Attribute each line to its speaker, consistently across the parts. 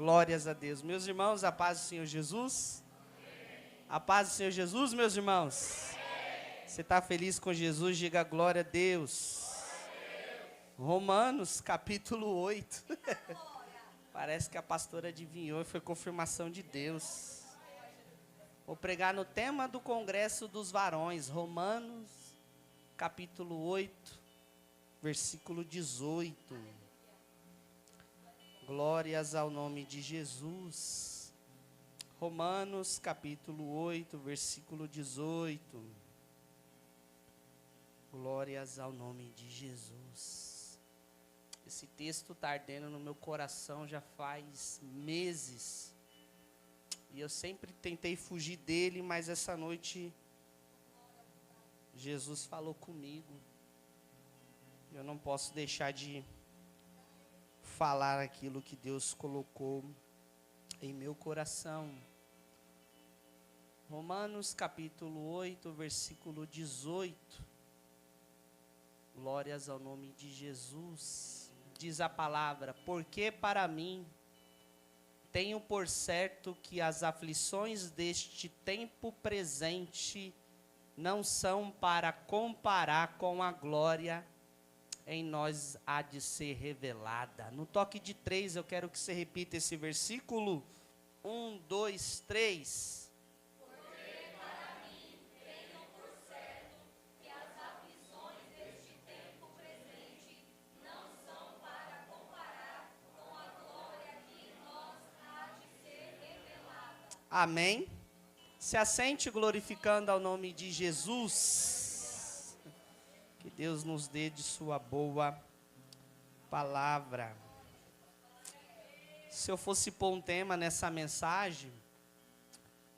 Speaker 1: Glórias a Deus. Meus irmãos, a paz do Senhor Jesus. A paz do Senhor Jesus, meus irmãos. Você está feliz com Jesus? Diga glória a Deus. Romanos, capítulo 8. Parece que a pastora adivinhou e foi confirmação de Deus. Vou pregar no tema do Congresso dos Varões. Romanos, capítulo 8, versículo 18. Glórias ao nome de Jesus. Romanos, capítulo 8, versículo 18. Glórias ao nome de Jesus. Esse texto está ardendo no meu coração já faz meses. E eu sempre tentei fugir dele, mas essa noite Jesus falou comigo. Eu não posso deixar de falar aquilo que Deus colocou em meu coração. Romanos capítulo 8, versículo 18. Glórias ao nome de Jesus. Diz a palavra: porque para mim tenho por certo que as aflições deste tempo presente não são para comparar com a glória em nós há de ser revelada. No toque de 3, eu quero que você repita esse versículo. 1, 2, 3.
Speaker 2: Porque para mim tenho por certo que as aflições deste tempo presente não são para comparar com a glória que em nós há de ser revelada.
Speaker 1: Amém. Se assente glorificando ao nome de Jesus. Que Deus nos dê de sua boa palavra. Se eu fosse pôr um tema nessa mensagem,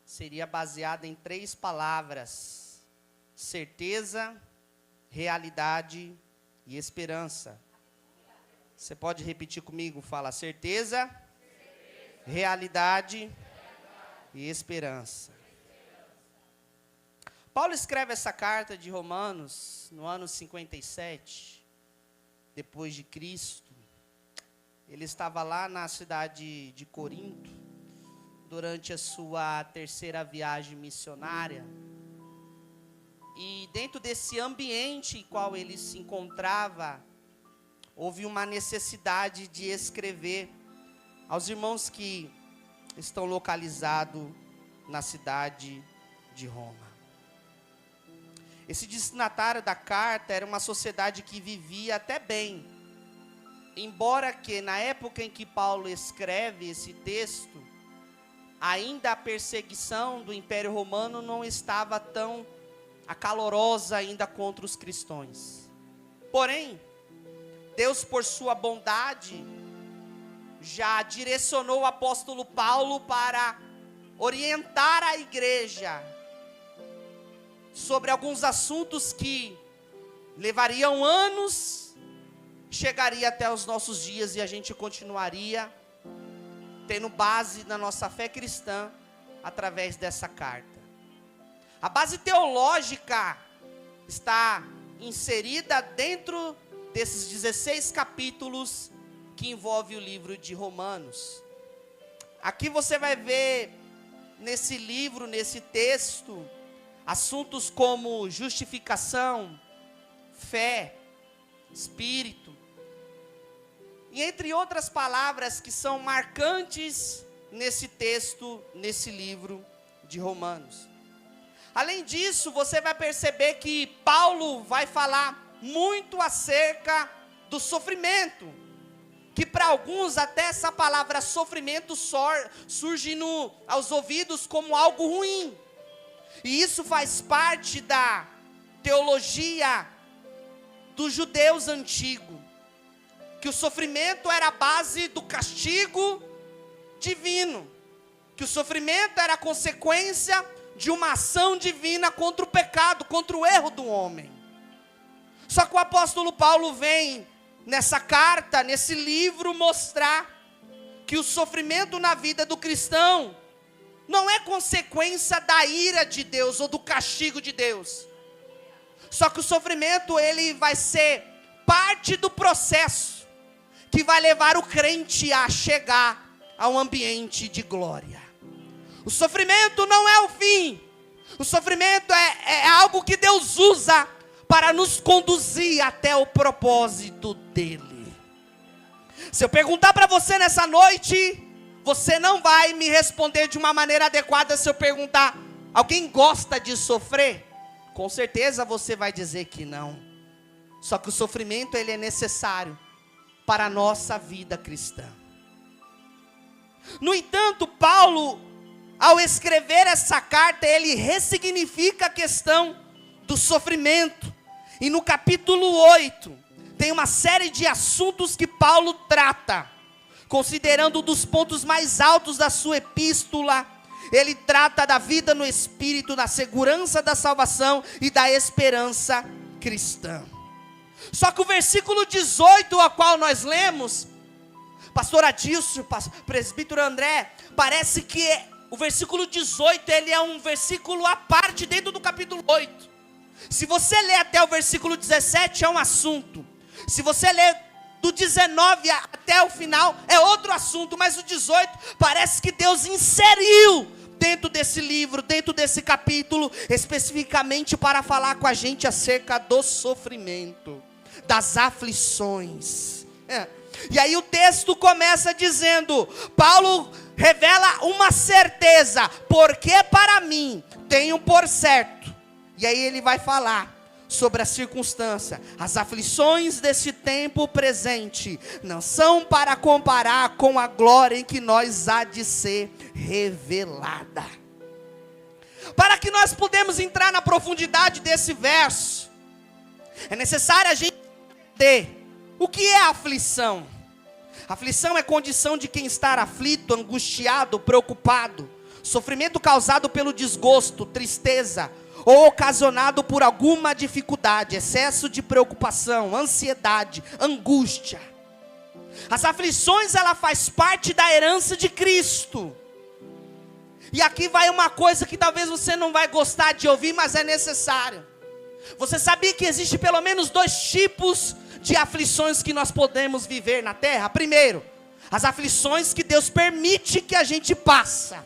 Speaker 1: seria baseado em 3 palavras: certeza, realidade e esperança. Você pode repetir comigo? Fala: certeza, realidade e esperança. Paulo escreve essa carta de Romanos no ano 57, depois de Cristo. Ele estava lá na cidade de Corinto, durante a sua 3ª viagem missionária. E dentro desse ambiente em qual ele se encontrava, houve uma necessidade de escrever aos irmãos que estão localizados na cidade de Roma. Esse destinatário da carta era uma sociedade que vivia até bem, embora que na época em que Paulo escreve esse texto, ainda a perseguição do Império Romano não estava tão acalorosa ainda contra os cristãos. Porém, Deus, por sua bondade, já direcionou o apóstolo Paulo para orientar a igreja sobre alguns assuntos que levariam anos, chegaria até os nossos dias e a gente continuaria tendo base na nossa fé cristã através dessa carta. A base teológica está inserida dentro desses 16 capítulos que envolve o livro de Romanos. Aqui você vai ver nesse livro, nesse texto, assuntos como justificação, fé, espírito, e entre outras palavras que são marcantes nesse texto, nesse livro de Romanos. Além disso, você vai perceber que Paulo vai falar muito acerca do sofrimento, que para alguns até essa palavra sofrimento surge aos ouvidos como algo ruim. E isso faz parte da teologia dos judeus antigos, que o sofrimento era a base do castigo divino, que o sofrimento era a consequência de uma ação divina contra o pecado, contra o erro do homem. Só que o apóstolo Paulo vem nessa carta, nesse livro, mostrar que o sofrimento na vida do cristão não é consequência da ira de Deus ou do castigo de Deus. Só que o sofrimento, ele vai ser parte do processo que vai levar o crente a chegar a um ambiente de glória. O sofrimento não é o fim. O sofrimento é algo que Deus usa para nos conduzir até o propósito dele. Se eu perguntar para você nessa noite, você não vai me responder de uma maneira adequada. Se eu perguntar, alguém gosta de sofrer? Com certeza você vai dizer que não. Só que o sofrimento, ele é necessário para a nossa vida cristã. No entanto, Paulo, ao escrever essa carta, ele ressignifica a questão do sofrimento. E no capítulo 8, tem uma série de assuntos que Paulo trata. Considerando um dos pontos mais altos da sua epístola, ele trata da vida no Espírito, da segurança da salvação e da esperança cristã. Só que o versículo 18, ao qual nós lemos, pastor Adilson, presbítero André, parece que o versículo 18, ele é um versículo à parte dentro do capítulo 8. Se você ler até o versículo 17, é um assunto. Se você ler do 19 até o final, é outro assunto. Mas o 18, parece que Deus inseriu dentro desse livro, dentro desse capítulo, especificamente para falar com a gente acerca do sofrimento, das aflições. E aí o texto começa dizendo, Paulo revela uma certeza, porque para mim tenho por certo. E aí ele vai falar sobre a circunstância. As aflições desse tempo presente não são para comparar com a glória em que nós há de ser revelada. Para que nós podemos entrar na profundidade desse verso, é necessário a gente entender o que é aflição. Aflição é condição de quem está aflito, angustiado, preocupado. Sofrimento causado pelo desgosto, tristeza, ou ocasionado por alguma dificuldade, excesso de preocupação, ansiedade, angústia. As aflições, ela faz parte da herança de Cristo. E aqui vai uma coisa que talvez você não vai gostar de ouvir, mas é necessário. Você sabia que existe pelo menos 2 tipos de aflições que nós podemos viver na terra? Primeiro, as aflições que Deus permite que a gente passa,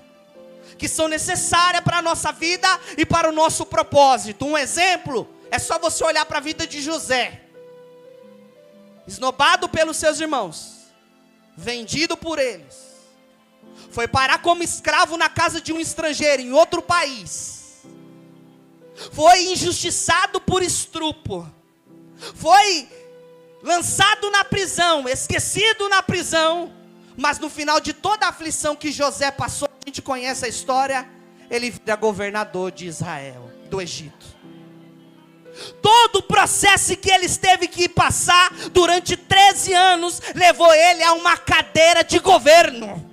Speaker 1: que são necessárias para a nossa vida e para o nosso propósito. Um exemplo, é só você olhar para a vida de José. Esnobado pelos seus irmãos, vendido por eles, foi parar como escravo na casa de um estrangeiro, em outro país. Foi injustiçado por estupro. Foi lançado na prisão, esquecido na prisão. Mas no final de toda a aflição que José passou, a gente conhece a história, ele vira governador de Israel, do Egito. Todo o processo que ele teve que passar durante 13 anos, levou ele a uma cadeira de governo.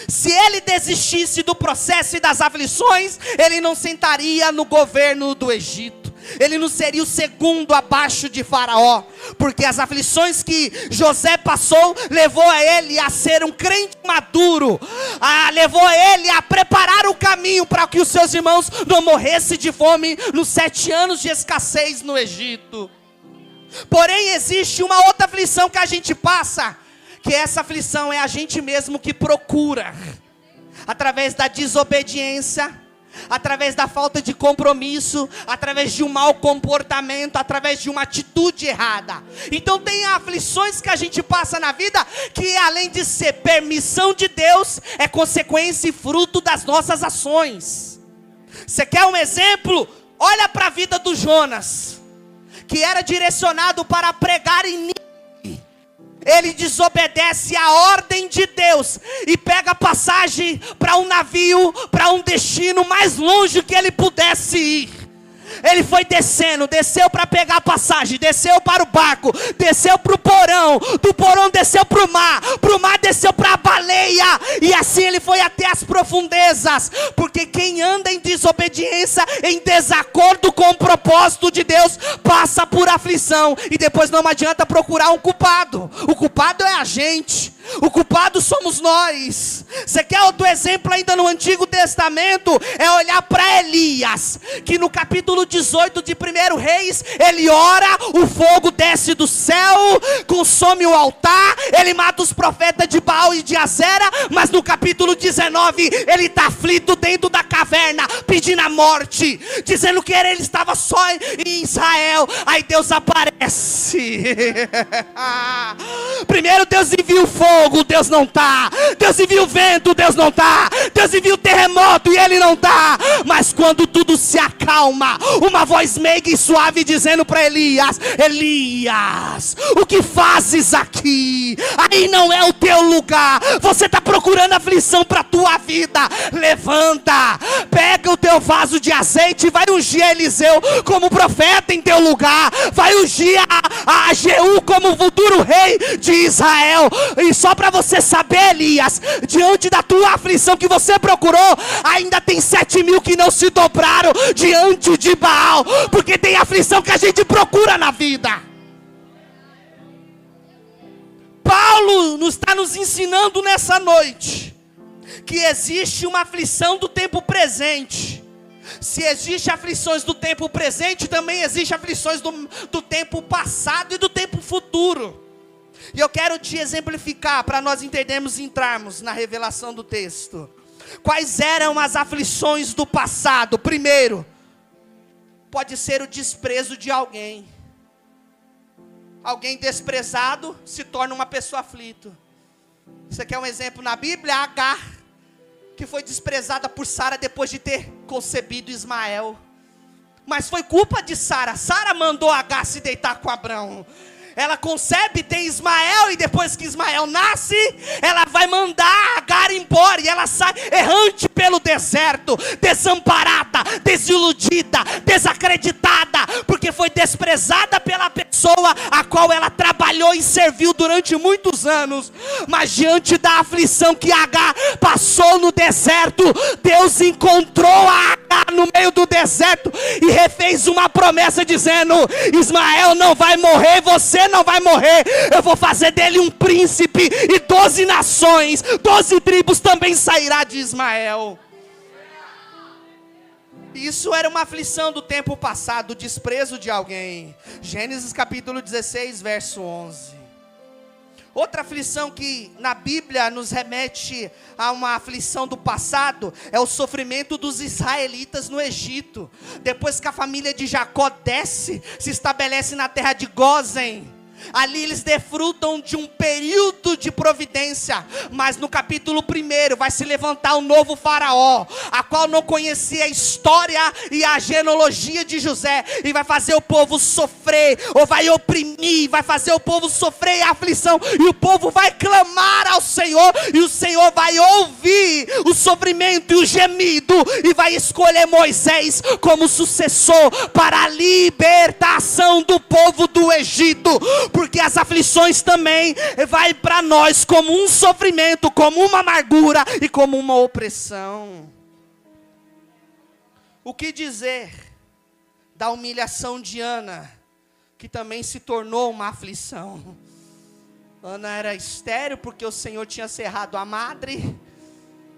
Speaker 1: Se ele desistisse do processo e das aflições, ele não sentaria no governo do Egito. Ele não seria o segundo abaixo de Faraó, porque as aflições que José passou, levou a ele a ser um crente maduro, levou a ele a preparar o caminho para que os seus irmãos não morressem de fome nos 7 anos de escassez no Egito. Porém existe uma outra aflição que a gente passa, que essa aflição é a gente mesmo que procura, através da desobediência, através da falta de compromisso, através de um mau comportamento, através de uma atitude errada. Então tem aflições que a gente passa na vida, que além de ser permissão de Deus, é consequência e fruto das nossas ações. Você quer um exemplo? Olha para a vida do Jonas, que era direcionado para pregar em Nínive. Ele desobedece a ordem de Deus e pega passagem para um navio, para um destino mais longe que ele pudesse ir. Ele foi descendo, desceu para pegar passagem, desceu para o barco, desceu para o porão, do porão desceu para o mar desceu para a baleia, e assim ele foi até as profundezas, porque quem anda em desobediência, em desacordo com o propósito de Deus, passa por aflição, e depois não adianta procurar um culpado. O culpado é a gente, o culpado somos nós. Você quer outro exemplo ainda no Antigo Testamento? É olhar para Elias, que no capítulo 18 de 1 Reis, ele ora, o fogo desce do céu, consome o altar, ele mata os profetas de Baal e de Azera, mas no capítulo 19, ele está aflito dentro da caverna, pedindo a morte, dizendo que ele estava só em Israel. Aí Deus aparece. Primeiro Deus envia o fogo, Deus não está. Deus envia o vento, Deus não está. Deus envia o terremoto e ele não está. Mas quando tudo se acalma, uma voz meiga e suave dizendo para Elias: Elias, o que fazes aqui? Aí não é o teu lugar. Você está procurando aflição para a tua vida. Levanta, pega o teu vaso de azeite e vai ungir Eliseu como profeta em teu lugar. Vai ungir a Jeú como futuro rei de Israel. E só para você saber, Elias, diante da tua aflição que você procurou, ainda tem 7.000 que não se dobraram diante de Baal, porque tem aflição que a gente procura na vida. Paulo está nos ensinando nessa noite que existe uma aflição do tempo presente. Se existe aflições do tempo presente, também existe aflições do tempo passado e do tempo futuro. E eu quero te exemplificar para nós entendermos e entrarmos na revelação do texto. Quais eram as aflições do passado? Primeiro, pode ser o desprezo de alguém. Alguém desprezado se torna uma pessoa aflita. Você quer um exemplo na Bíblia? Agar, que foi desprezada por Sara depois de ter concebido Ismael. Mas foi culpa de Sara. Sara mandou Agar se deitar com Abrão. Ela concebe, tem Ismael, e depois que Ismael nasce, ela vai mandar Agar embora, e ela sai errante pelo deserto, desamparada, desiludida, desacreditada, porque foi desprezada pela pessoa a qual ela trabalhou e serviu durante muitos anos. Mas diante da aflição que Agar passou no deserto, Deus encontrou a Agar no meio do deserto e refez uma promessa dizendo: Ismael não vai morrer, você não vai morrer, eu vou fazer dele um príncipe, e 12 nações, 12 tribos também sairá de Ismael. Isso era uma aflição do tempo passado, o desprezo de alguém. Gênesis capítulo 16, verso 11. Outra aflição que na Bíblia nos remete a uma aflição do passado é o sofrimento dos israelitas no Egito. Depois que a família de Jacó desce, se estabelece na terra de Gósen. Ali eles desfrutam de um período de providência, mas no capítulo 1 vai se levantar um novo faraó, a qual não conhecia a história e a genealogia de José, e vai fazer o povo sofrer, ou vai oprimir, vai fazer o povo sofrer a aflição, e o povo vai clamar ao Senhor, e o Senhor vai ouvir o sofrimento e o gemido, e vai escolher Moisés como sucessor para a libertação do povo do Egito. Porque as aflições também vai para nós como um sofrimento, como uma amargura e como uma opressão. O que dizer da humilhação de Ana, que também se tornou uma aflição? Ana era estéril porque o Senhor tinha cerrado a madre.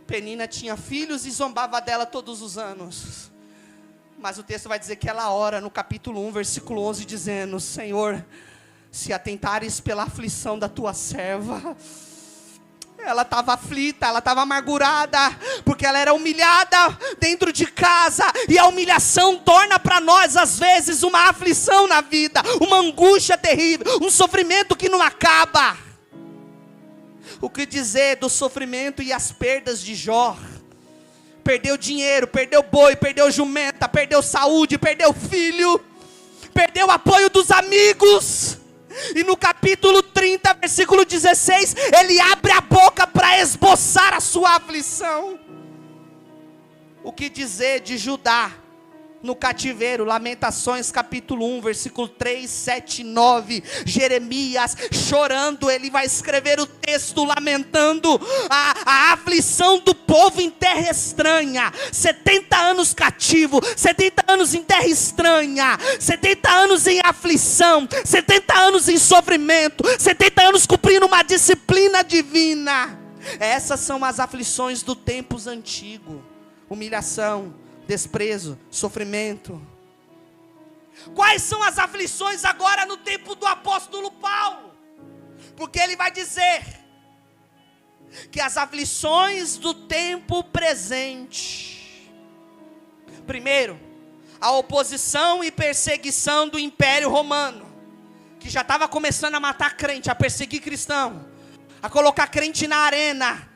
Speaker 1: Penina tinha filhos e zombava dela todos os anos. Mas o texto vai dizer que ela ora no capítulo 1, versículo 11, dizendo: Senhor, se atentares pela aflição da tua serva. Ela estava aflita, ela estava amargurada, porque ela era humilhada dentro de casa, e a humilhação torna para nós às vezes uma aflição na vida, uma angústia terrível, um sofrimento que não acaba. O que dizer do sofrimento e as perdas de Jó? Perdeu dinheiro, perdeu boi, perdeu jumenta, perdeu saúde, perdeu filho, perdeu o apoio dos amigos. E no capítulo 30, versículo 16, ele abre a boca para esboçar a sua aflição. O que dizer de Judá no cativeiro? Lamentações capítulo 1, versículo 3, 7 e 9. Jeremias chorando, ele vai escrever o texto lamentando a aflição do povo em terra estranha. 70 anos cativo, 70 anos em terra estranha, 70 anos em aflição, 70 anos em sofrimento, 70 anos cumprindo uma disciplina divina. Essas são as aflições do tempos antigos: humilhação, desprezo, sofrimento. Quais são as aflições agora no tempo do apóstolo Paulo? Porque ele vai dizer que as aflições do tempo presente, primeiro, a oposição e perseguição do Império Romano, que já estava começando a matar crente, a perseguir cristão, a colocar crente na arena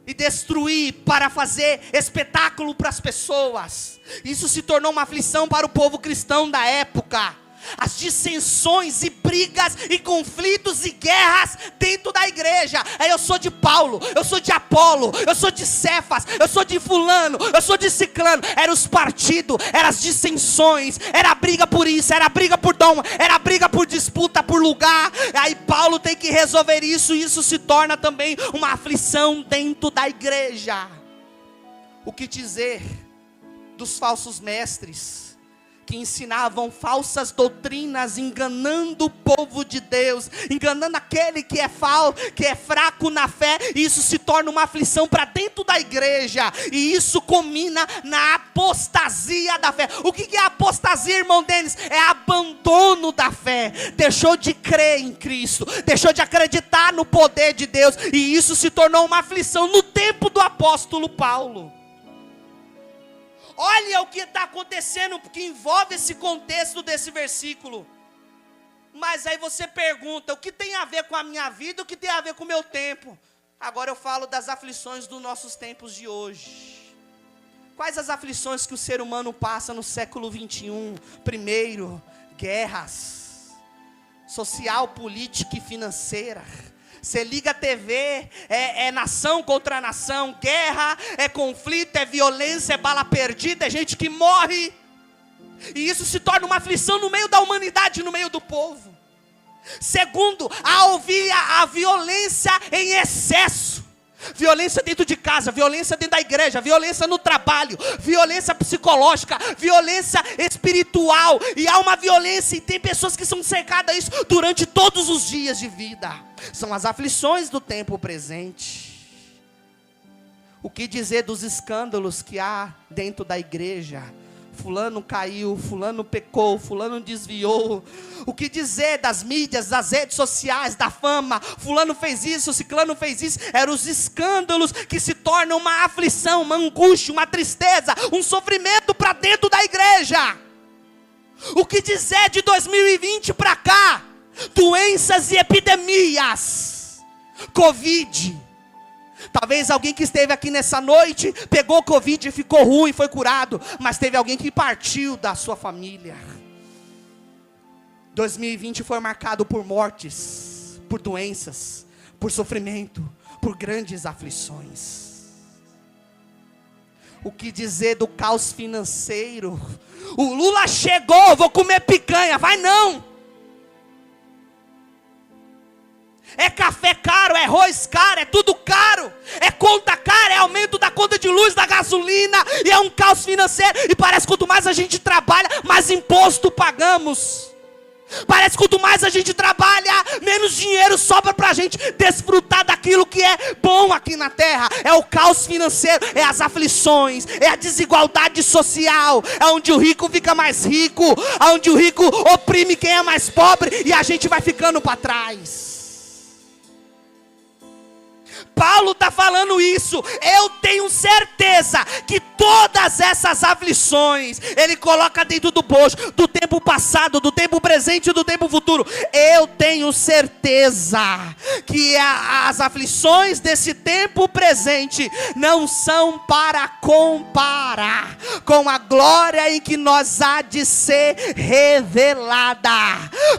Speaker 1: e destruir para fazer espetáculo para as pessoas. Isso se tornou uma aflição para o povo cristão da época. As dissensões e brigas e conflitos e guerras dentro da igreja. Aí eu sou de Paulo, eu sou de Apolo, eu sou de Cefas, eu sou de fulano, eu sou de ciclano. Era os partidos, eram as dissensões, era a briga por isso, era a briga por dom, era a briga por disputa, por lugar. Aí Paulo tem que resolver isso, e isso se torna também uma aflição dentro da igreja. O que dizer dos falsos mestres que ensinavam falsas doutrinas, enganando o povo de Deus, enganando aquele que é fraco na fé, e isso se torna uma aflição para dentro da igreja, e isso culmina na apostasia da fé. O que é apostasia, irmão Denis? É abandono da fé, deixou de crer em Cristo, deixou de acreditar no poder de Deus, e isso se tornou uma aflição no tempo do apóstolo Paulo. Olha o que está acontecendo, que envolve esse contexto desse versículo. Mas aí você pergunta, o que tem a ver com a minha vida, o que tem a ver com o meu tempo? Agora eu falo das aflições dos nossos tempos de hoje. Quais as aflições que o ser humano passa no século 21? Primeiro, guerras, social, política e financeira. Você liga a TV, é nação contra nação, guerra, é conflito, é violência, é bala perdida, é gente que morre. E isso se torna uma aflição no meio da humanidade, no meio do povo. Segundo, a violência em excesso. Violência dentro de casa, violência dentro da igreja, violência no trabalho, violência psicológica, violência espiritual. E há uma violência, e tem pessoas que são cercadas a isso durante todos os dias de vida. São as aflições do tempo presente. O que dizer dos escândalos que há dentro da igreja? Fulano caiu, fulano pecou, fulano desviou. O que dizer das mídias, das redes sociais, da fama? Fulano fez isso, ciclano fez isso. Eram os escândalos que se tornam uma aflição, uma angústia, uma tristeza, um sofrimento para dentro da igreja. O que dizer de 2020 para cá? Doenças e epidemias. Covid. Talvez alguém que esteve aqui nessa noite pegou Covid e ficou ruim, foi curado. Mas teve alguém que partiu da sua família. 2020 foi marcado por mortes, por doenças, por sofrimento, por grandes aflições. O que dizer do caos financeiro? O Lula chegou, vou comer picanha. Vai não. É café caro, é arroz caro, é tudo caro. É conta cara, é aumento da conta de luz, da gasolina. E é um caos financeiro. E parece que quanto mais a gente trabalha, mais imposto pagamos. Parece que quanto mais a gente trabalha, menos dinheiro sobra para a gente desfrutar daquilo que é bom aqui na terra. É o caos financeiro, é as aflições, é a desigualdade social. É onde o rico fica mais rico, onde o rico oprime quem é mais pobre, e a gente vai ficando para trás. Paulo está falando isso. Eu tenho certeza que todas essas aflições ele coloca dentro do bojo, do tempo passado, do tempo presente e do tempo futuro. Eu tenho certeza que as aflições desse tempo presente não são para comparar com a glória em que nós há de ser revelada.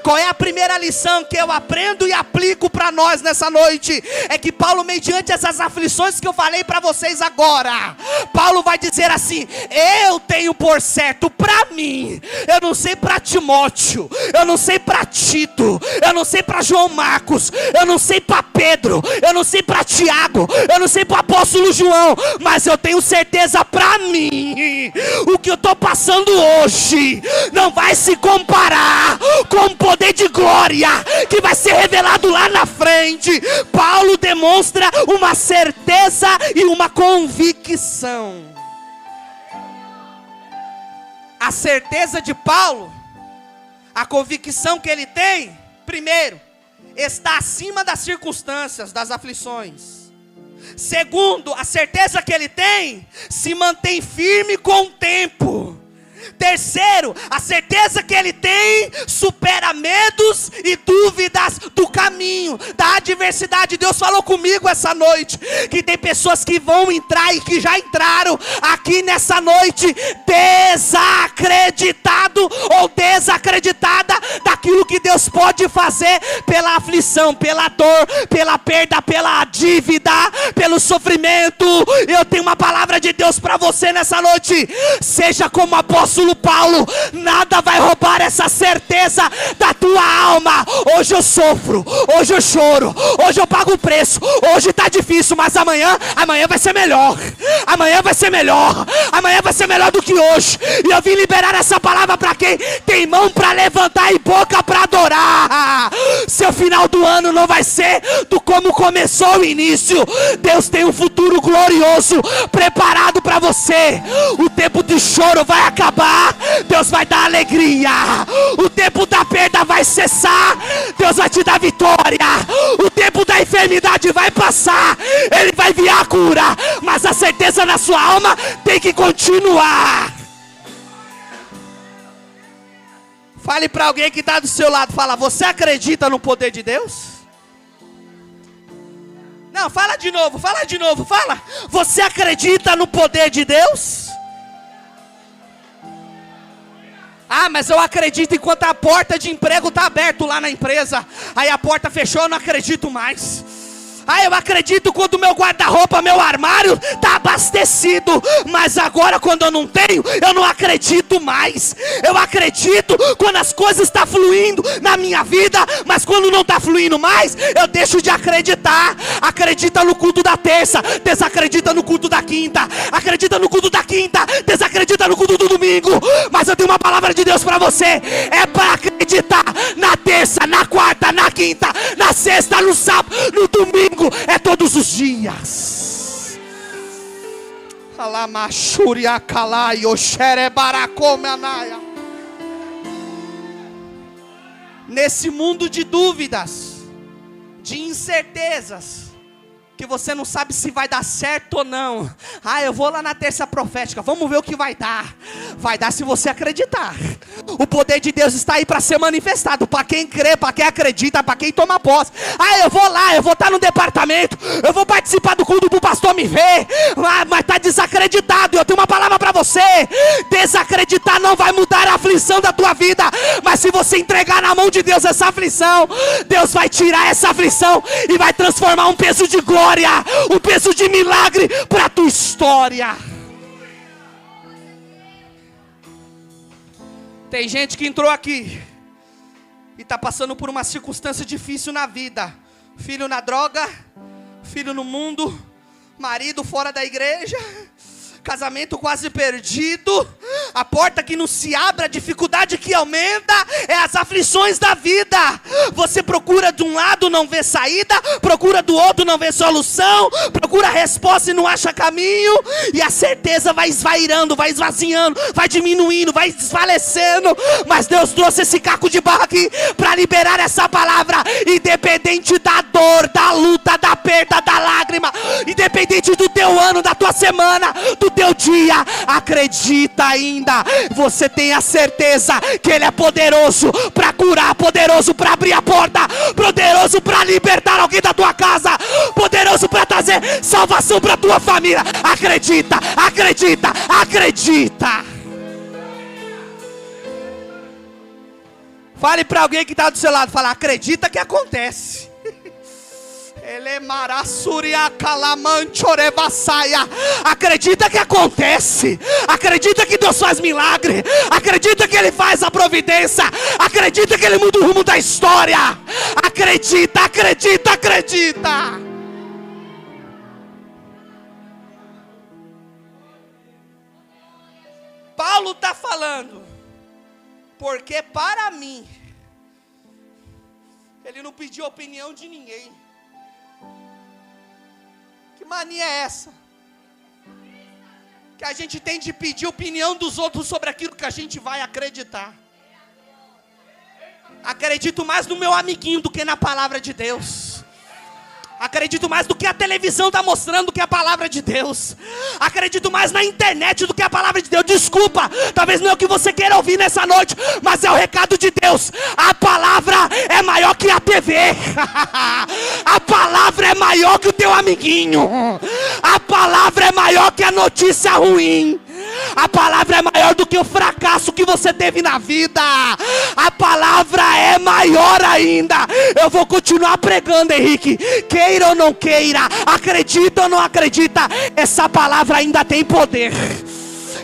Speaker 1: Qual é a primeira lição que eu aprendo e aplico para nós nessa noite? É que Paulo, mediante essas aflições que eu falei para vocês agora, Paulo vai dizer assim: eu tenho por certo para mim, eu não sei para Timóteo, eu não sei para Tito, eu não sei para João Marcos, eu não sei para Pedro, eu não sei para Tiago, eu não sei para o apóstolo João, mas eu tenho certeza para mim, o que eu estou passando hoje não vai se comparar com o poder de glória que vai ser revelado lá na frente. Paulo demonstra uma certeza e uma convicção. A certeza de Paulo A convicção que ele tem, primeiro, está acima das circunstâncias, das aflições. Segundo, a certeza que ele tem se mantém firme com o tempo. Terceiro, a certeza que ele tem supera medos e dúvidas do caminho, da adversidade. Deus falou comigo essa noite, que tem pessoas que vão entrar e que já entraram aqui nessa noite desacreditado ou desacreditada daquilo que Deus pode fazer pela aflição, pela dor, pela perda, pela dívida, pelo sofrimento. Eu tenho uma palavra de Deus para você nessa noite. Seja como apóstolo Paulo, nada vai roubar essa certeza da tua alma. Hoje eu sofro, hoje eu choro, hoje eu pago o preço, hoje está difícil, mas amanhã vai ser melhor. Amanhã vai ser melhor, amanhã vai ser melhor do que hoje. E eu vim liberar essa palavra para quem tem mão para levantar e boca para adorar. Seu final do ano não vai ser do como começou o início. Deus tem um futuro glorioso preparado para você. O tempo de choro vai acabar, Deus vai dar alegria. O tempo da perda vai cessar, Deus vai te dar vitória. O tempo da enfermidade vai passar, Ele vai enviar a cura. Mas a certeza na sua alma tem que continuar. Fale para alguém que está do seu lado, fala: você acredita no poder de Deus? Não, fala de novo, fala. Você acredita no poder de Deus? Ah, mas eu acredito enquanto a porta de emprego está aberta lá na empresa. Aí a porta fechou, eu não acredito mais. Ah, eu acredito quando o meu guarda-roupa, meu armário está abastecido. Mas agora quando eu não tenho, eu não acredito mais. Eu acredito quando as coisas estão fluindo na minha vida. Mas quando não está fluindo mais, eu deixo de acreditar. Acredita no culto da terça, desacredita no culto da quinta. Acredita no culto da quinta, desacredita no culto do domingo. Mas eu tenho uma palavra de Deus para você. É para acreditar na terça, na quarta, na quinta, na sexta, no sábado, no domingo. É todos os dias. Nesse mundo de dúvidas, de incertezas, que você não sabe se vai dar certo ou não. Ah, eu vou lá na terça profética, vamos ver o que vai dar. Vai dar se você acreditar. O poder de Deus está aí para ser manifestado, para quem crê, para quem acredita, para quem toma posse. Ah, eu vou lá, eu vou estar no departamento, eu vou participar do culto para o pastor me ver. Ah, mas está desacreditado. Eu tenho uma palavra para você: desacreditar não vai mudar a aflição da tua vida. Mas se você entregar na mão de Deus essa aflição, Deus vai tirar essa aflição e vai transformar um peso de glória, um peso de milagre para a tua história. Tem gente que entrou aqui e está passando por uma circunstância difícil na vida. Filho na droga, filho no mundo, marido fora da igreja, casamento quase perdido, a porta que não se abre, a dificuldade que aumenta, é as aflições da vida. Você procura de um lado, não vê saída, procura do outro, não vê solução, procura resposta e não acha caminho, e a certeza vai esvairando, vai esvaziando, vai diminuindo, vai desfalecendo. Mas Deus trouxe esse caco de barro aqui para liberar essa palavra. Independente da dor, da luta, da perda, da lágrima, independente do teu ano, da tua semana, do teu dia, acredita ainda. Você tem a certeza que Ele é poderoso para curar, poderoso para abrir a porta, poderoso para libertar alguém da tua casa, poderoso para trazer salvação para tua família. Acredita, acredita, acredita. Fale para alguém que está do seu lado, fala: acredita que acontece. Acredita que acontece. Acredita que Deus faz milagre. Acredita que Ele faz a providência. Acredita que Ele muda o rumo da história. Acredita, acredita, acredita. Paulo está falando, porque para mim, ele não pediu a opinião de ninguém. Que mania é essa? Que a gente tem de pedir opinião dos outros sobre aquilo que a gente vai acreditar. Acredito mais no meu amiguinho do que na palavra de Deus. Acredito mais do que a televisão está mostrando do que a palavra de Deus. Acredito mais na internet do que a palavra de Deus. Desculpa, talvez não é o que você queira ouvir nessa noite, mas é o recado de Deus. A palavra é maior que a TV. A palavra é maior que o teu amiguinho. A palavra é maior que a notícia ruim. A palavra é maior do que o fracasso que você teve na vida. A palavra é maior ainda. Eu vou continuar pregando, Henrique. Queira ou não queira, acredita ou não acredita, essa palavra ainda tem poder.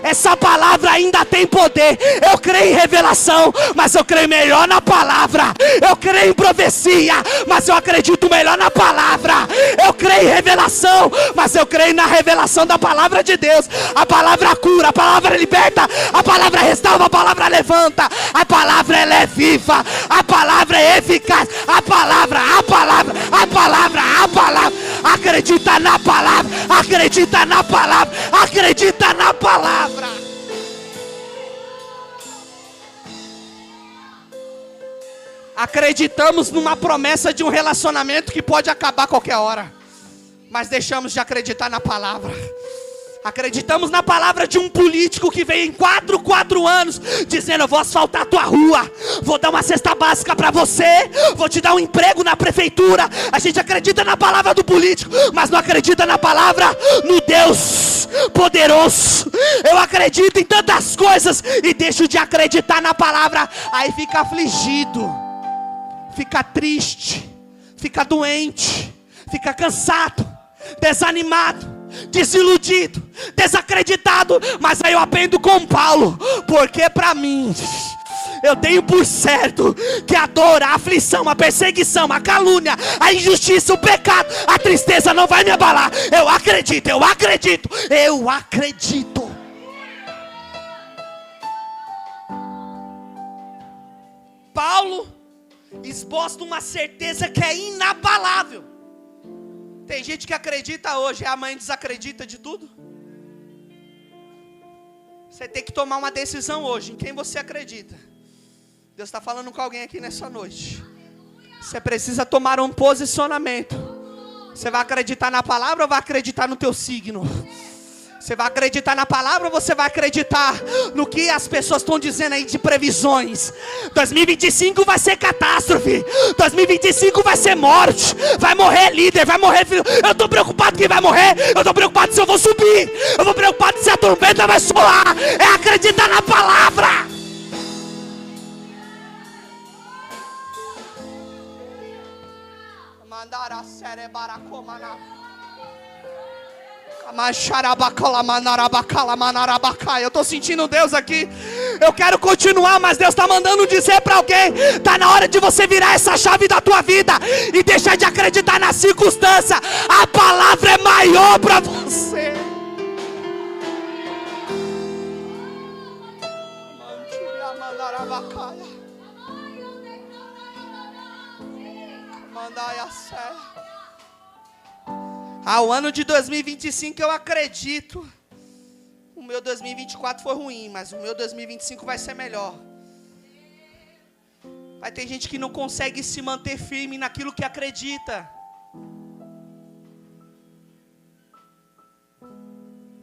Speaker 1: Essa palavra ainda tem poder. Eu creio em revelação, mas eu creio melhor na palavra. Eu creio em profecia, mas eu acredito melhor na palavra. Eu creio em revelação, mas eu creio na revelação da palavra de Deus. A palavra cura, a palavra liberta, a palavra restaura, a palavra levanta. A palavra ela é viva, a palavra é eficaz. A palavra. Acredita na palavra, acredita na palavra, acredita na palavra. Acreditamos numa promessa de um relacionamento que pode acabar a qualquer hora, mas deixamos de acreditar na palavra. Acreditamos na palavra de um político que veio em 4 anos dizendo: eu vou asfaltar a tua rua, vou dar uma cesta básica para você, vou te dar um emprego na prefeitura. A gente acredita na palavra do político, mas não acredita na palavra no Deus poderoso. Eu acredito em tantas coisas e deixo de acreditar na palavra. Aí fica afligido, fica triste, fica doente, fica cansado, desanimado, desiludido, desacreditado. Mas aí eu aprendo com Paulo, porque para mim, eu tenho por certo que a dor, a aflição, a perseguição, a calúnia, a injustiça, o pecado, a tristeza não vai me abalar. Eu acredito. Paulo esboça uma certeza que é inabalável. Tem gente que acredita hoje e amanhã desacredita de tudo. Você tem que tomar uma decisão hoje em quem você acredita. Deus está falando com alguém aqui nessa noite. Você precisa tomar um posicionamento. Você vai acreditar na palavra ou vai acreditar no teu signo? Você vai acreditar na palavra ou você vai acreditar no que as pessoas estão dizendo aí de previsões? 2025 vai ser catástrofe. 2025 vai ser morte. Vai morrer líder, vai morrer filho. Eu estou preocupado quem vai morrer. Eu estou preocupado se eu vou subir. Eu estou preocupado se a trombeta vai soar. É acreditar na palavra. Mandara cerebaracomana. Eu estou sentindo Deus aqui. Eu quero continuar, mas Deus está mandando dizer para alguém: está na hora de você virar essa chave da tua vida e deixar de acreditar na circunstância. A palavra é maior para você. O ano de 2025 eu acredito. O meu 2024 foi ruim, mas o meu 2025 vai ser melhor. Vai ter gente que não consegue se manter firme naquilo que acredita.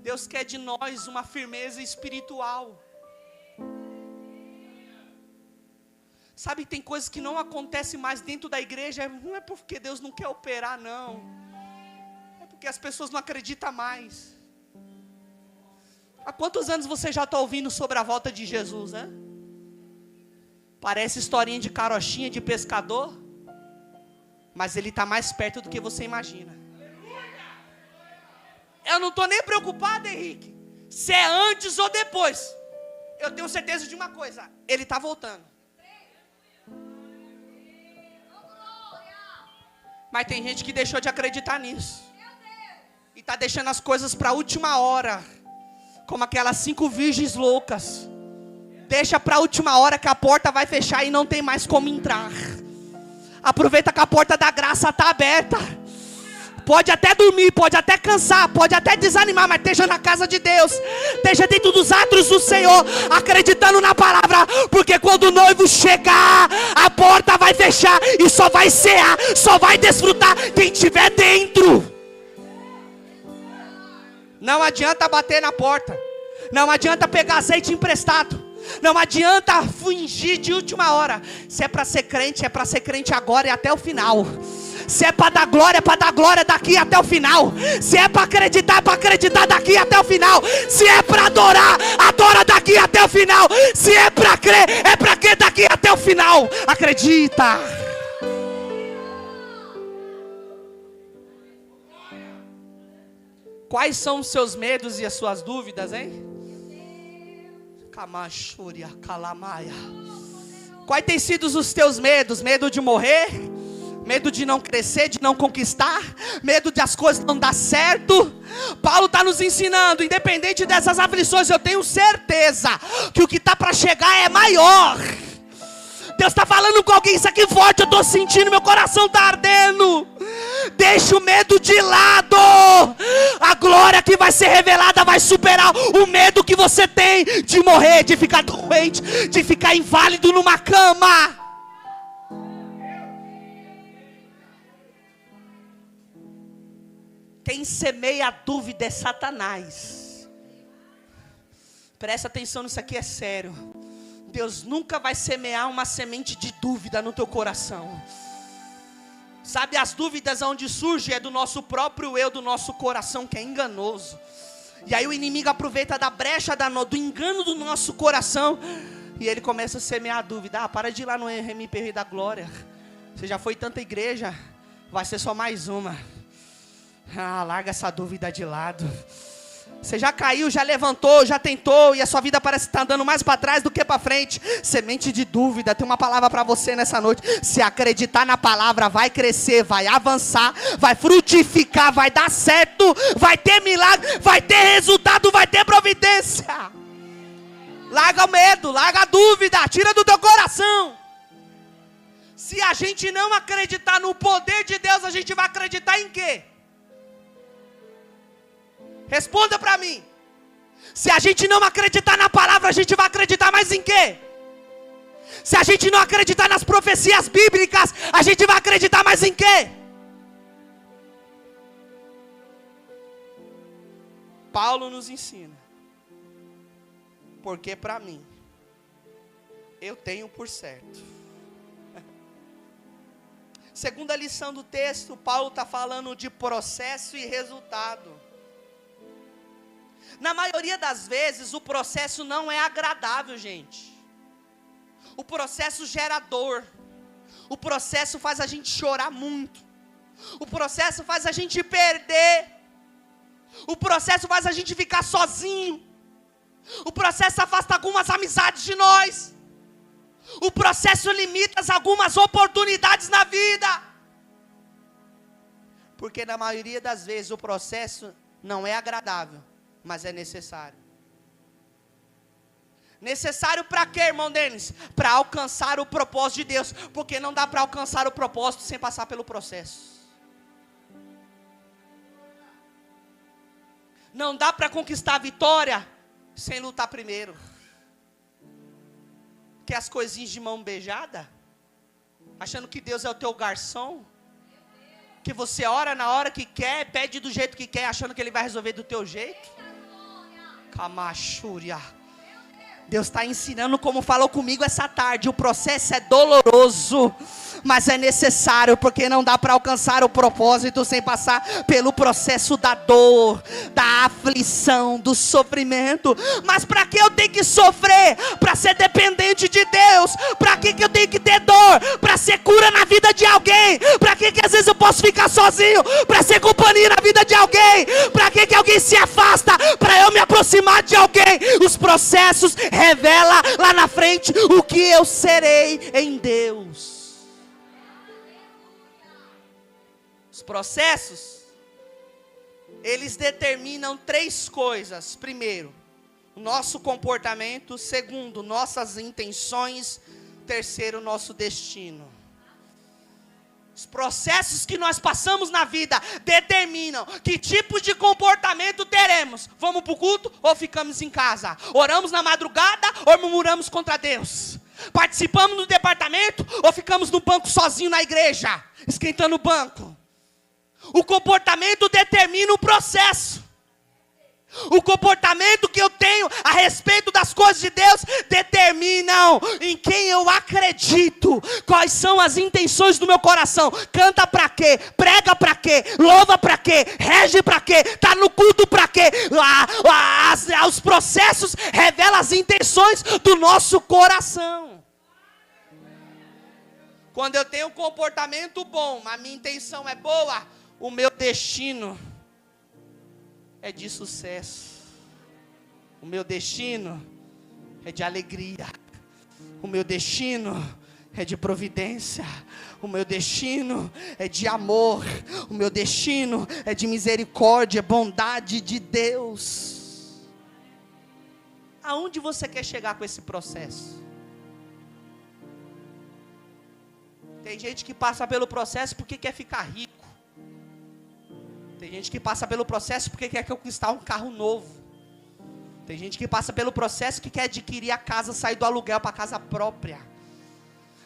Speaker 1: Deus quer de nós uma firmeza espiritual. Sabe, tem coisas que não acontecem mais dentro da igreja. Não é porque Deus não quer operar, não. Que as pessoas não acreditam mais. Há quantos anos você já está ouvindo sobre a volta de Jesus, né? Parece historinha de carochinha de pescador, mas ele está mais perto do que você imagina. Eu não estou nem preocupado, Henrique, se é antes ou depois. Eu tenho certeza de uma coisa: ele está voltando. Mas tem gente que deixou de acreditar nisso. E está deixando as coisas para a última hora. Como aquelas 5 virgens loucas. Deixa para a última hora que a porta vai fechar e não tem mais como entrar. Aproveita que a porta da graça está aberta. Pode até dormir, pode até cansar, pode até desanimar, mas esteja na casa de Deus, esteja dentro dos átrios do Senhor, acreditando na palavra, porque quando o noivo chegar, a porta vai fechar e só vai cear, só vai desfrutar quem estiver dentro. Não adianta bater na porta, não adianta pegar azeite emprestado, não adianta fingir de última hora. Se é para ser crente, é para ser crente agora e até o final. Se é para dar glória, é para dar glória daqui até o final. Se é para acreditar, é para acreditar daqui até o final. Se é para adorar, adora daqui até o final. Se é para crer, é para crer daqui até o final. Acredita. Quais são os seus medos e as suas dúvidas, hein? Kamachúria, calamaia. Quais têm sido os teus medos? Medo de morrer? Medo de não crescer, de não conquistar? Medo de as coisas não dar certo? Paulo está nos ensinando, independente dessas aflições, eu tenho certeza que o que está para chegar é maior. Deus está falando com alguém, isso aqui forte, eu estou sentindo, meu coração está ardendo. Deixa o medo de lado. A glória que vai ser revelada vai superar o medo que você tem de morrer, de ficar doente, de ficar inválido numa cama. Quem semeia a dúvida é Satanás. Presta atenção nisso aqui, é sério. Deus nunca vai semear uma semente de dúvida no teu coração. Sabe, as dúvidas onde surge é do nosso próprio eu, do nosso coração que é enganoso. E aí o inimigo aproveita da brecha, do engano do nosso coração, e ele começa a semear a dúvida. Para de ir lá no RMPR da Glória. Você já foi em tanta igreja, vai ser só mais uma. Larga essa dúvida de lado. Você já caiu, já levantou, já tentou, e a sua vida parece estar andando mais para trás do que para frente. Semente de dúvida, tem uma palavra para você nessa noite. Se acreditar na palavra, vai crescer, vai avançar, vai frutificar, vai dar certo, vai ter milagre, vai ter resultado, vai ter providência. Larga o medo, larga a dúvida, tira do teu coração. Se a gente não acreditar no poder de Deus, a gente vai acreditar em quê? Responda para mim. Se a gente não acreditar na palavra, a gente vai acreditar mais em quê? Se a gente não acreditar nas profecias bíblicas, a gente vai acreditar mais em quê? Paulo nos ensina. Porque para mim, eu tenho por certo. Segunda lição do texto, Paulo está falando de processo e resultado. Na maioria das vezes, o processo não é agradável, gente. O processo gera dor. O processo faz a gente chorar muito. O processo faz a gente perder. O processo faz a gente ficar sozinho. O processo afasta algumas amizades de nós. O processo limita algumas oportunidades na vida. Porque na maioria das vezes o processo não é agradável, mas é necessário. Necessário para quê, irmão Denis? Para alcançar o propósito de Deus. Porque não dá para alcançar o propósito sem passar pelo processo. Não dá para conquistar a vitória sem lutar primeiro. Quer as coisinhas de mão beijada? Achando que Deus é o teu garçom? Que você ora na hora que quer, pede do jeito que quer, achando que Ele vai resolver do teu jeito? Kamachúria. Deus está ensinando como falou comigo essa tarde. O processo é doloroso, mas é necessário, porque não dá para alcançar o propósito sem passar pelo processo da dor, da aflição, do sofrimento. Mas para que eu tenho que sofrer? Para ser dependente de Deus. Para que eu tenho que ter dor? Para ser cura na vida de alguém. Para que às vezes eu posso ficar sozinho? Para ser companhia na vida de alguém. Para que alguém se afasta? Para eu me aproximar de alguém. Os processos revela lá na frente o que eu serei em Deus. Os processos, eles determinam 3 coisas. Primeiro, o nosso comportamento. Segundo, nossas intenções. Terceiro, nosso destino. Os processos que nós passamos na vida determinam que tipo de comportamento teremos. Vamos para o culto ou ficamos em casa? Oramos na madrugada ou murmuramos contra Deus? Participamos do departamento ou ficamos no banco sozinho na igreja, esquentando o banco? O comportamento determina o processo. O comportamento que eu tenho a respeito das coisas de Deus determinam em quem eu acredito, quais são as intenções do meu coração. Canta para quê? Prega para quê? Louva para quê? Rege para quê? Está no culto para quê? Os processos revelam as intenções do nosso coração. Quando eu tenho um comportamento bom, a minha intenção é boa, o meu destino é de sucesso. O meu destino é de alegria. O meu destino é de providência. O meu destino é de amor. O meu destino é de misericórdia, bondade de Deus. Aonde você quer chegar com esse processo? Tem gente que passa pelo processo porque quer ficar rico. Tem gente que passa pelo processo porque quer conquistar um carro novo. Tem gente que passa pelo processo que quer adquirir a casa, sair do aluguel para a casa própria.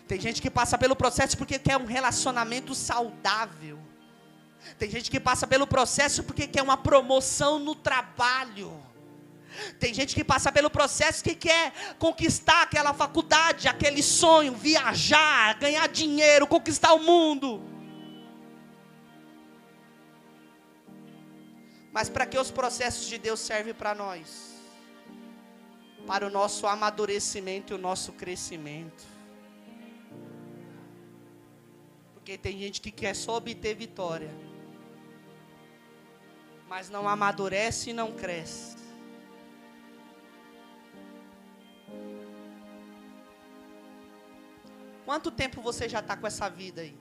Speaker 1: Tem gente que passa pelo processo porque quer um relacionamento saudável. Tem gente que passa pelo processo porque quer uma promoção no trabalho. Tem gente que passa pelo processo que quer conquistar aquela faculdade, aquele sonho, viajar, ganhar dinheiro, conquistar o mundo. Mas para que os processos de Deus servem para nós? Para o nosso amadurecimento e o nosso crescimento. Porque tem gente que quer só obter vitória, mas não amadurece e não cresce. Quanto tempo você já está com essa vida aí?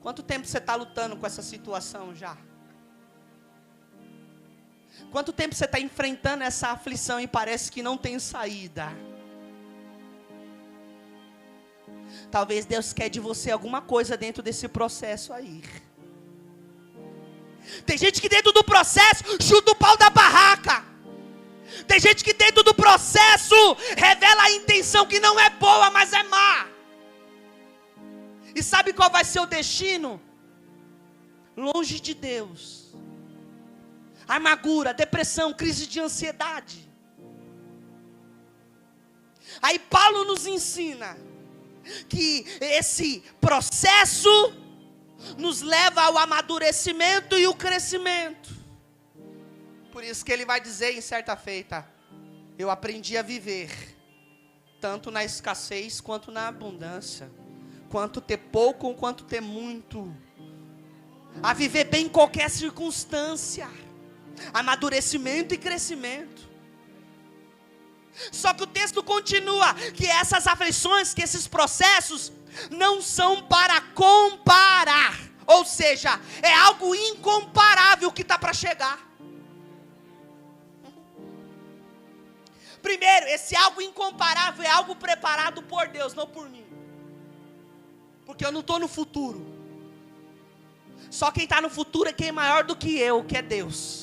Speaker 1: Quanto tempo você está lutando com essa situação já? Quanto tempo você está enfrentando essa aflição e parece que não tem saída? Talvez Deus quer de você alguma coisa dentro desse processo aí. Tem gente que dentro do processo chuta o pau da barraca. Tem gente que dentro do processo revela a intenção que não é boa, mas é má. E sabe qual vai ser o destino? Longe de Deus. Amargura, depressão, crise de ansiedade. Aí Paulo nos ensina que esse processo nos leva ao amadurecimento e o crescimento. Por isso que ele vai dizer em certa feita: eu aprendi a viver tanto na escassez quanto na abundância, quanto ter pouco quanto ter muito, a viver bem em qualquer circunstância. Amadurecimento e crescimento. Só que o texto continua que essas aflições, que esses processos não são para comparar. Ou seja, é algo incomparável que está para chegar. Primeiro, esse algo incomparável é algo preparado por Deus, não por mim. Porque eu não estou no futuro. Só quem está no futuro é quem é maior do que eu, que é Deus.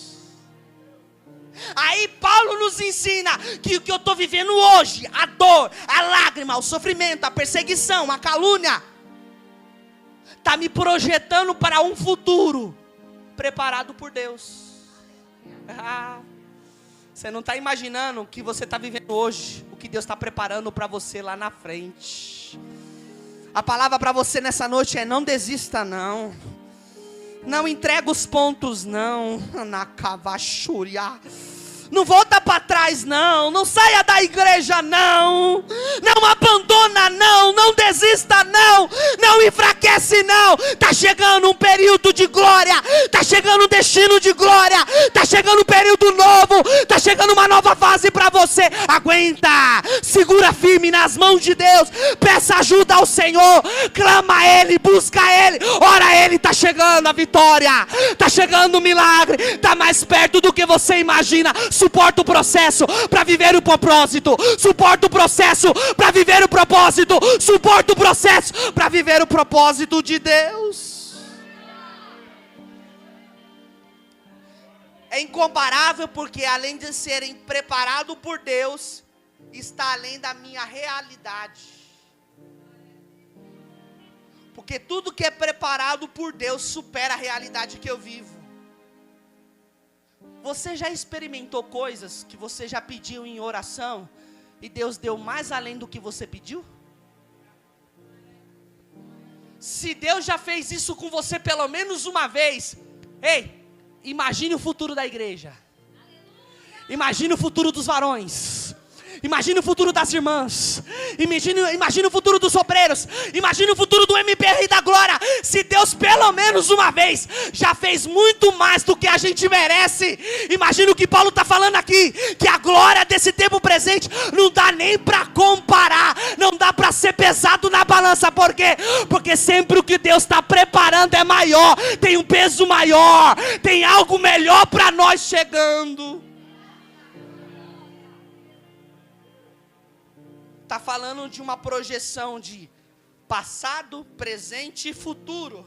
Speaker 1: Aí Paulo nos ensina que o que eu estou vivendo hoje, a dor, a lágrima, o sofrimento, a perseguição, a calúnia, está me projetando para um futuro preparado por Deus. Você não está imaginando o que você está vivendo hoje, o que Deus está preparando para você lá na frente. A palavra para você nessa noite é: não desista não. Não entrega os pontos não. Na cavachúria. Não volta para trás não. Não saia da igreja não. Não abandona não. Não desista não. Não enfraquece não. Está chegando um período de glória. Está chegando um destino de glória. Está chegando um período novo. Está chegando uma nova fase para você. aguenta, segura firme nas mãos de Deus, peça ajuda ao Senhor, clama a Ele, busca a Ele, ora a Ele. Está chegando a vitória, está chegando o milagre, está mais perto do que você imagina. Suporta o processo para viver o propósito, suporta o processo para viver o propósito, suporta o processo para viver o propósito de Deus. É incomparável porque além de serem preparado por Deus, está além da minha realidade. Porque tudo que é preparado por Deus supera a realidade que eu vivo. Você já experimentou coisas que você já pediu em oração e Deus deu mais além do que você pediu? Se Deus já fez isso com você pelo menos uma vez, ei, imagine o futuro da igreja. Imagine o futuro dos varões. Imagine o futuro das irmãs. Imagine o futuro dos obreiros. Imagine o futuro do MPR da Glória. Se Deus pelo menos uma vez já fez muito mais do que a gente merece. Imagine o que Paulo está falando aqui, que a glória desse tempo presente não dá nem para comparar, não dá para ser pesado na balança. Por quê? Porque sempre o que Deus está preparando é maior, tem um peso maior, tem algo melhor para nós chegando. Está falando de uma projeção de passado, presente e futuro.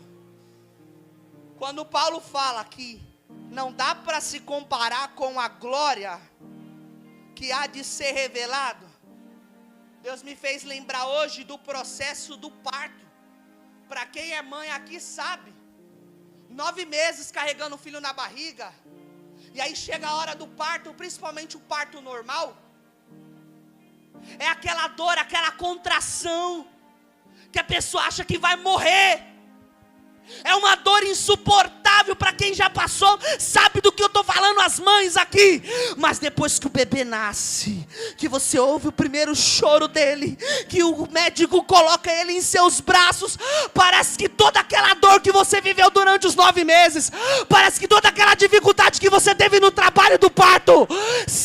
Speaker 1: Quando Paulo fala que não dá para se comparar com a glória que há de ser revelado, Deus me fez lembrar hoje do processo do parto. Para quem é mãe aqui sabe, 9 meses carregando o filho na barriga, e aí chega a hora do parto, principalmente o parto normal. É aquela dor, aquela contração, que a pessoa acha que vai morrer. É uma dor insuportável para quem já passou, sabe do que eu estou falando, as mães aqui. Mas depois que o bebê nasce, que você ouve o primeiro choro dele, que o médico coloca ele em seus braços, parece que toda aquela dor que você viveu durante os 9 meses, parece que toda aquela dificuldade que você teve no trabalho do parto,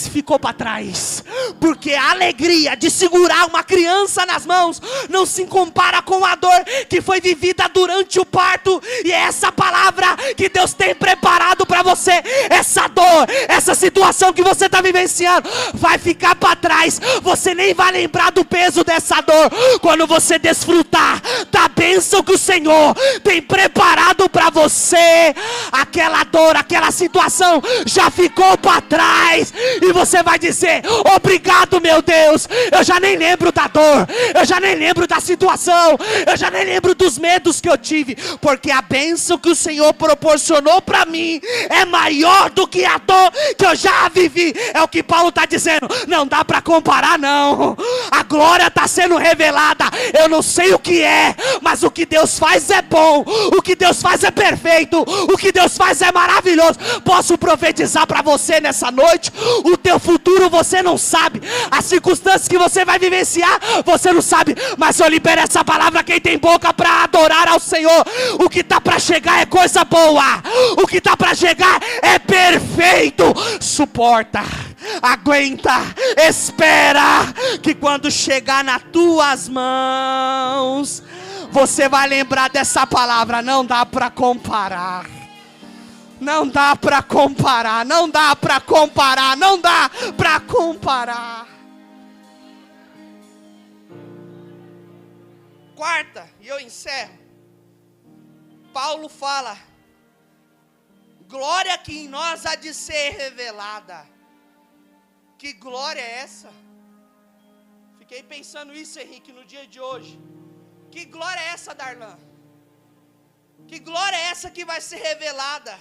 Speaker 1: ficou para trás. Porque a alegria de segurar uma criança nas mãos não se compara com a dor que foi vivida durante o parto. E é essa palavra que Deus tem preparado para você. Essa dor, essa situação que você está vivenciando vai ficar para trás. Você nem vai lembrar do peso dessa dor quando você desfrutar da bênção que o Senhor tem preparado para você. Aquela dor, aquela situação já ficou para trás, e você vai dizer: obrigado, meu Deus. Eu já nem lembro da dor, eu já nem lembro da situação, eu já nem lembro dos medos que eu tive, porque a bênção que o Senhor proporcionou para mim é maior do que a dor que eu já vivi. É o que Paulo está dizendo. Não dá para comparar, não. A glória está sendo revelada. Eu não sei o que é, mas o que Deus faz é bom, o que Deus faz é perfeito, o que Deus faz é maravilhoso. Posso profetizar para você nessa noite: o teu futuro você não sabe, as circunstâncias que você vai vivenciar você não sabe, mas eu libero essa palavra. Quem tem boca para adorar ao Senhor, o que está para chegar é coisa boa, o que está para chegar é perfeito. Suporta, aguenta, espera, que quando chegar nas tuas mãos, você vai lembrar dessa palavra. Não dá para comparar. Não dá para comparar, não dá para comparar, não dá para comparar. Quarta, e eu encerro. Paulo fala: glória que em nós há de ser revelada. Que glória é essa? Fiquei pensando isso, Henrique, no dia de hoje. Que glória é essa, Darlan? Que glória é essa que vai ser revelada?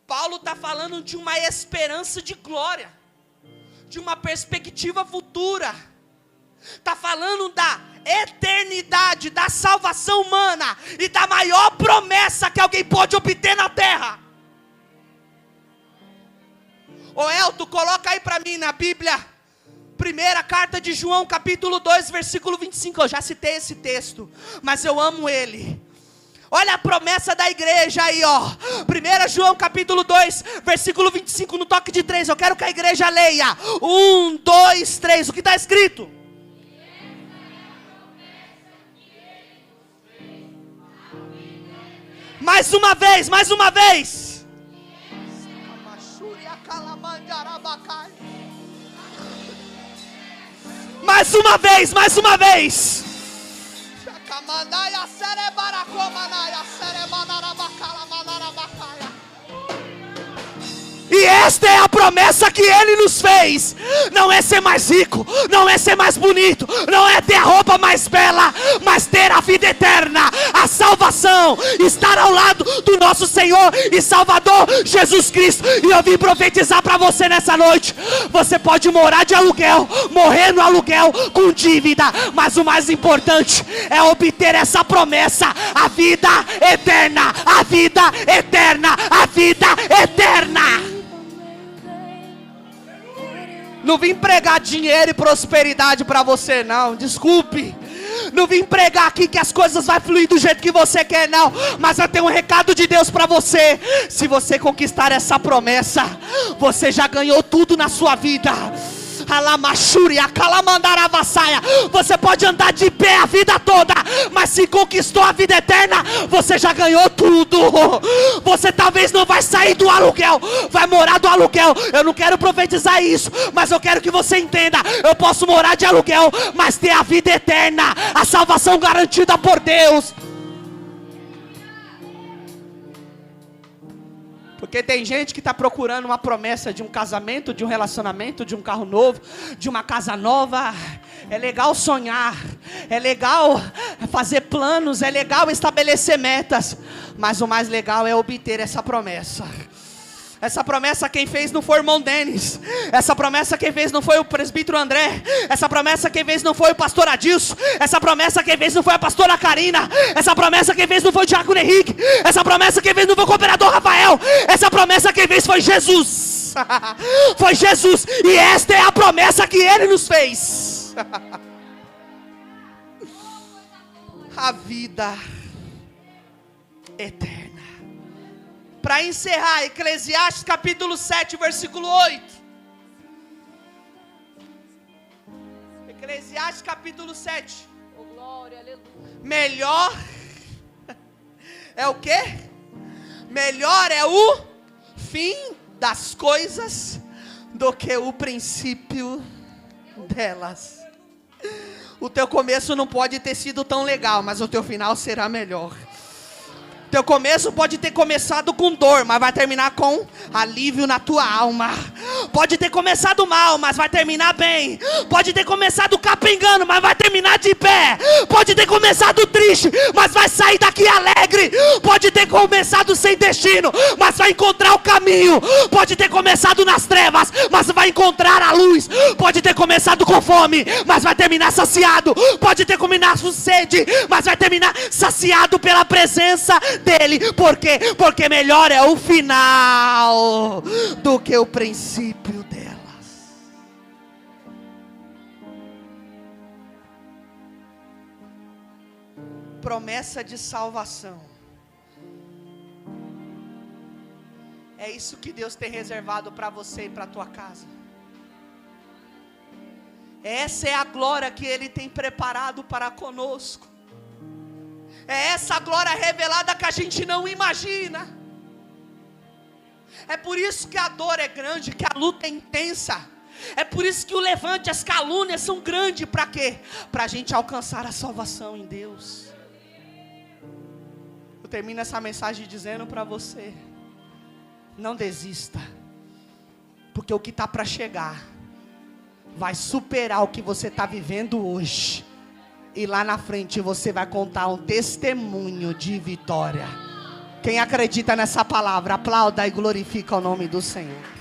Speaker 1: Paulo está falando de uma esperança de glória, de uma perspectiva futura. Está falando da eternidade, da salvação humana e da maior promessa que alguém pode obter na terra. Ô Elton, coloca aí para mim na Bíblia, primeira carta de João, capítulo 2, versículo 25. Eu já citei esse texto, mas eu amo ele. Olha a promessa da igreja aí, ó. 1 João capítulo 2, versículo 25, no toque de 3. Eu quero que a igreja leia. 1, 2, 3. O que está escrito? Mais uma vez, mais uma vez. Mais uma vez, mais uma vez. E esta é a promessa que Ele nos fez. Não é ser mais rico, não é ser mais bonito, não é ter a roupa mais bela, mas ter a vida eterna, a salvação, estar ao lado do nosso Senhor e Salvador Jesus Cristo. E eu vim profetizar para você nessa noite. Você pode morar de aluguel, morrer no aluguel com dívida, mas o mais importante é obter essa promessa, a vida eterna, a vida eterna, a vida eterna. Não vim pregar dinheiro e prosperidade para você, não. Desculpe. Não vim pregar aqui que as coisas vão fluir do jeito que você quer, não. Mas eu tenho um recado de Deus para você. Se você conquistar essa promessa, você já ganhou tudo na sua vida. Você pode andar de pé a vida toda, mas se conquistou a vida eterna, você já ganhou tudo. Você talvez não vai sair do aluguel, vai morar do aluguel. Eu não quero profetizar isso, mas eu quero que você entenda. Eu posso morar de aluguel, mas ter a vida eterna, a salvação garantida por Deus. Porque tem gente que está procurando uma promessa de um casamento, de um relacionamento, de um carro novo, de uma casa nova. É legal sonhar, é legal fazer planos, é legal estabelecer metas, mas o mais legal é obter essa promessa. Essa promessa quem fez não foi o irmão Denis. Essa promessa quem fez não foi o presbítero André. Essa promessa quem fez não foi o pastor Adilson. Essa promessa quem fez não foi a pastora Karina. Essa promessa quem fez não foi o diácono Henrique. Essa promessa quem fez não foi o cooperador Rafael. Essa promessa quem fez foi Jesus. Foi Jesus. E esta é a promessa que Ele nos fez. A vida eterna. Para encerrar, Eclesiastes capítulo 7, versículo 8. Eclesiastes capítulo 7.
Speaker 2: Oh, glória, aleluia.
Speaker 1: Melhor é o quê? Melhor é o fim das coisas do que o princípio delas. O teu começo não pode ter sido tão legal, mas o teu final será melhor. Teu começo pode ter começado com dor, mas vai terminar com alívio na tua alma. Pode ter começado mal, mas vai terminar bem. Pode ter começado capengando, mas vai terminar de pé. Pode ter começado triste, mas vai sair daqui alegre. Pode ter começado sem destino, mas vai encontrar o caminho. Pode ter começado nas trevas, mas vai encontrar a luz. Pode ter começado com fome, mas vai terminar saciado. Pode ter começado com sede, mas vai terminar saciado pela presença dele. Por quê? Porque melhor é o final do que o princípio delas. Promessa de salvação. É isso que Deus tem reservado para você e para a tua casa. Essa é a glória que Ele tem preparado para conosco. É essa glória revelada que a gente não imagina. É por isso que a dor é grande, que a luta é intensa. É por isso que o levante, as calúnias são grandes. Para quê? Para a gente alcançar a salvação em Deus. Eu termino essa mensagem dizendo para você: não desista. Porque o que está para chegar vai superar o que você está vivendo hoje. E lá na frente você vai contar um testemunho de vitória. Quem acredita nessa palavra, aplauda e glorifica o nome do Senhor.